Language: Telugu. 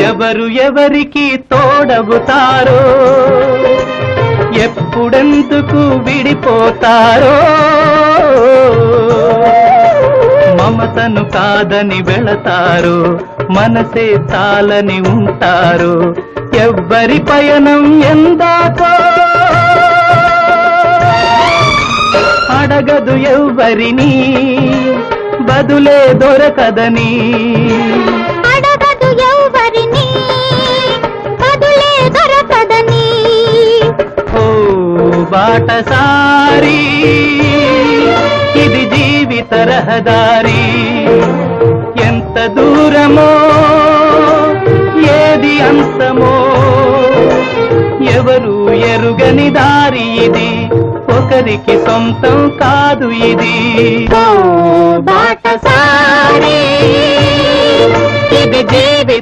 ఎవరు ఎవరికి తోడవుతారో ఎప్పుడెందుకు విడిపోతారో మమతను కాదని వెళతారు మనసే చాలని ఉంటారు ఎవ్వరి పయనం ఎందాకో అడగదు ఎవ్వరిని బదులే దొరకదని అడగదు ఎవ్వరిని బదులే దొరకదని ఓ బాటసారి ఇది జీవిత రహదారి ఎంత దూరమో ఏది అంతమో ఎవరు ఎరుగని దారి ఇది ఒకరికి సొంతం కాదు ఇది ఓ బాటసారి ఇది జీవిత